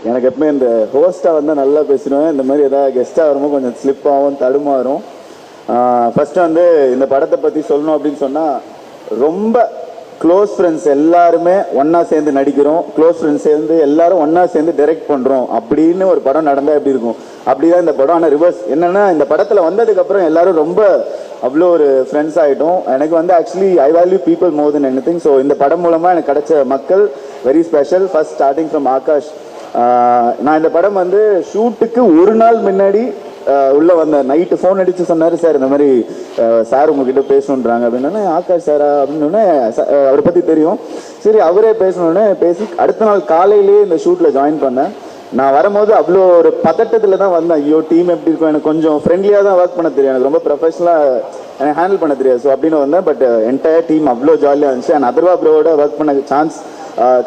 எனக்கு எப்பவுமே இந்த ஹோஸ்ட்டாக வந்தால் நல்லா பேசிடுவேன். இந்த மாதிரி ஏதாவது கெஸ்ட்டாக வரும்போது கொஞ்சம் ஸ்லிப் ஆகும், தடுமாறும். ஃபஸ்ட்டு வந்து இந்த படத்தை பற்றி சொல்லணும் அப்படின்னு சொன்னால், ரொம்ப க்ளோஸ் ஃப்ரெண்ட்ஸ் எல்லாருமே ஒன்றா சேர்ந்து நடிக்கிறோம், க்ளோஸ் ஃப்ரெண்ட்ஸ் சேர்ந்து எல்லாரும் ஒன்றா சேர்ந்து டைரக்ட் பண்ணுறோம் அப்படின்னு ஒரு படம் நடந்தால் எப்படி இருக்கும், அப்படி தான் இந்த படம். ஆனால் ரிவர்ஸ் என்னென்னா, இந்த படத்தில் வந்ததுக்கப்புறம் எல்லாரும் ரொம்ப அவ்வளோ ஒரு ஃப்ரெண்ட்ஸ் ஆகிட்டோம். எனக்கு வந்து actually I value people more then anything. So இந்த படம் மூலமாக எனக்கு கிடைச்ச மக்கள் very special. First starting from Akash. நான் இந்த படம் வந்து ஷூட்டுக்கு ஒரு நாள் முன்னாடி உள்ள வந்த நைட்டு ஃபோன் அடித்து சொன்னார், சார் இந்த மாதிரி சார் உங்ககிட்ட பேசணுன்றாங்க அப்படின்னா. ஆகாஷ் சாரா அப்படின்னோடனே அவரை பற்றி தெரியும், சரி அவரே பேசணுன்னே பேசி அடுத்த நாள் காலையிலேயே இந்த ஷூட்டில் ஜாயின் பண்ணேன். நான் வரும்போது அவ்வளோ ஒரு பதட்டத்தில் தான் வந்தேன். ஐயோ டீம் எப்படி இருக்கும், எனக்கு கொஞ்சம் ஃப்ரெண்ட்லியாக தான் ஒர்க் பண்ண தெரியும், எனக்கு ரொம்ப ப்ரொஃபஷனலாக எனக்கு ஹேண்டில் பண்ண தெரியாது. ஸோ அப்படின்னு வந்தேன். பட் என்டையர் டீம் அவ்வளோ ஜாலியாக இருந்துச்சு. அண்ட் அதர்வா ப்ரோவோட ஒர்க் பண்ண சான்ஸ்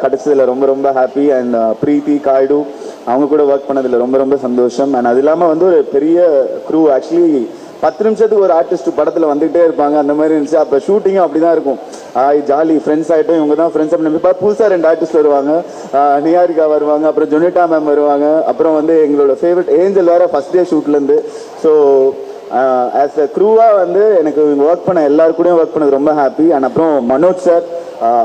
கிடச்சதில் ரொம்ப ரொம்ப ஹாப்பி. அண்ட் ப்ரீத்தி காய்டு அவங்க கூட ஒர்க் பண்ணதில் ரொம்ப ரொம்ப சந்தோஷம். அண்ட் அது இல்லாமல் வந்து ஒரு பெரிய க்ரூ. ஆக்சுவலி 10 நிமிஷத்துக்கு ஒரு ஆர்டிஸ்ட் படத்தில் வந்துகிட்டே இருப்பாங்க, அந்த மாதிரி இருந்துச்சு. அப்போ ஷூட்டிங்கும் அப்படி தான் இருக்கும். ஜாலி ஃப்ரெண்ட்ஸ் ஆகிட்டோம், இவங்க தான் ஃப்ரெண்ட்ஸ் அப்படின்னு இப்போ புதுசாக 2 ஆர்டிஸ்ட் வருவாங்க. நியாரிகா வருவாங்க, அப்புறம் ஜொனிட்டா மேம் வருவாங்க, அப்புறம் வந்து எங்களோட ஃபேவரட் ஏஞ்சல் வேறு ஃபஸ்ட் டே ஷூட்லேருந்து. ஸோ ஆஸ் அ க்ரூவாக வந்து எனக்கு இவங்க ஒர்க் பண்ண எல்லாரு கூடயும் ஒர்க் பண்ணது ரொம்ப ஹாப்பி. அண்ட் அப்புறம் மனோஜ் சார்,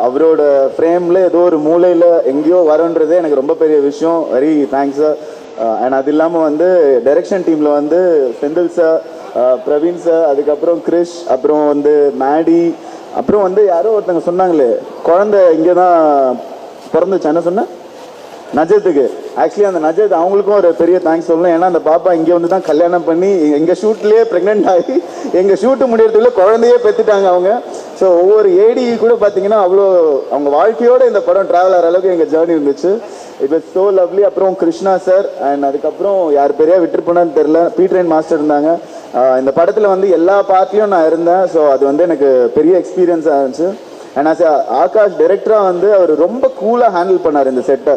அவரோட ஃப்ரேமில் ஏதோ ஒரு மூலையில் எங்கேயோ வரன்றதே எனக்கு ரொம்ப பெரிய விஷயம். Very thanks sir. அண்ட் அது இல்லாமல் வந்து டைரக்ஷன் டீமில் வந்து செந்தில் சார், பிரவீன் சார், அதுக்கப்புறம் கிரிஷ், அப்புறம் வந்து மேடி, அப்புறம் வந்து யாரோ ஒருத்தங்க சொன்னாங்களே குழந்தை இங்கே தான் பிறந்துச்சு, என்ன சொன்னேன், நஜத்துக்கு. ஆக்சுவலி அந்த நஜத் அவங்களுக்கும் ஒரு பெரிய தேங்க்ஸ் சொல்லணும். ஏன்னா அந்த பாப்பா இங்கே வந்து தான் கல்யாணம் பண்ணி எங்கள் ஷூட்லேயே ப்ரெக்னென்ட் ஆகி எங்கள் ஷூட்டு முடியறதுக்குள்ள குழந்தையே பெற்றுட்டாங்க அவங்க. ஸோ ஒவ்வொரு ஏடி கூட பார்த்தீங்கன்னா அவ்வளோ அவங்க வாழ்க்கையோடு இந்த படம் ட்ராவல் ஆகிற அளவுக்கு எங்கள் ஜேர்னி இருந்துச்சு. It was so lovely. அப்புறம் கிருஷ்ணா சார் அண்ட் அதுக்கப்புறம் யார் பெரியா விட்டுருப்போன்னு தெரில, பீட்ரைன் மாஸ்டர் இருந்தாங்க. இந்த படத்தில் வந்து எல்லா பார்ட்லையும் நான் இருந்தேன். ஸோ அது வந்து எனக்கு பெரிய எக்ஸ்பீரியன்ஸாக இருந்துச்சு. அண்ட் ஆஸ் ஆகாஷ் டைரக்டராக வந்து அவர் ரொம்ப கூலாக ஹேண்டில் பண்ணார் இந்த செட்டை.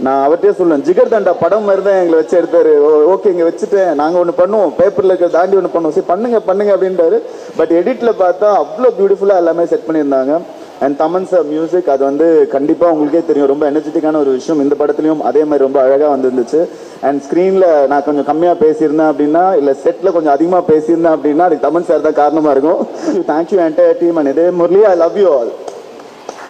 நான் அவர்கிட்டே சொல்லுவேன், ஜிகர் தண்டா படம் மாதிரி தான் எங்களை வச்சு எடுத்தார். ஓகே இங்கே வச்சுட்டேன், நாங்கள் ஒன்று பண்ணுவோம், பேப்பரில் இருக்க தாண்டி ஒன்று பண்ணுவோம், சரி பண்ணுங்க அப்படின்றாரு. பட் எடிட்டில் பார்த்தா அவ்வளோ பியூட்டிஃபுல்லாக எல்லாமே செட் பண்ணியிருந்தாங்க. அண்ட் தமன் சார் மியூசிக், அது வந்து கண்டிப்பாக உங்களுக்கே தெரியும், ரொம்ப எனர்ஜெட்டிக்கான ஒரு விஷயம். இந்த படத்துலையும் அதே மாதிரி ரொம்ப அழகாக வந்துருந்துச்சு. அண்ட் ஸ்க்ரீனில் நான் கொஞ்சம் கம்மியாக பேசியிருந்தேன் அப்படின்னா, இல்லை செட்டில் கொஞ்சம் அதிகமாக பேசியிருந்தேன் அப்படின்னா அதுக்கு தமன் சார் தான் காரணமாக இருக்கும். Thank you entire team. அண்ட் இதே Murali, I love you all.